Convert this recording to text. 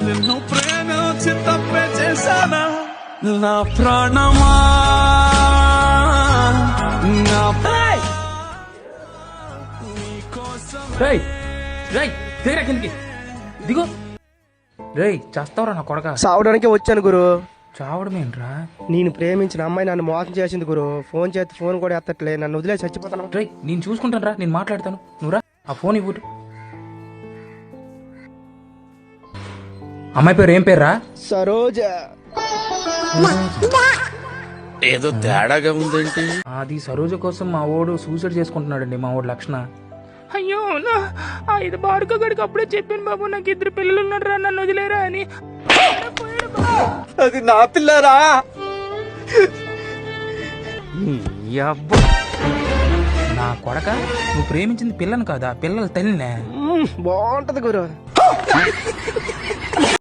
నిన్ను ప్రేమించి తప్పే చేశానా నా ప్రాణమా నా దిగు రేయ్ చేస్తావురా నా కొడక. సావడానికి వచ్చాను గురు. చావడమేంట్రా? నేను ప్రేమించిన అమ్మాయి నన్ను మోసం చేసింది గురు. ఫోన్ చేస్తే ఫోన్ కూడా ఎత్తట్లే. నన్ను వదిలేసి చచ్చిపోతాను. రేయ్ నేను చూసుకుంటాను రా, నేను మాట్లాడతాను. నువ్వురా ఆ ఫోన్ ఇవ్వు. అమ్మాయి పేరు ఏం పేర్రా? సరోజ. ఏదో తేడాగా ఉందేంటి? అది సరోజ కోసం మా ఓడు సూసైడ్ చేసుకుంటున్నాడండి, మా ఓడు లక్షణ. అయ్యో ఇది బాడుక గడికి అప్పుడే చెప్పాను బాబు, నాకు 2 పిల్లలు ఉన్నారా, నన్ను వదిలేరా అని. అది నా పిల్లరా? నా కొడక, నువ్వు ప్రేమించింది పిల్లను కాదా, పిల్లల తల్లినే. బాగుంటది గురు.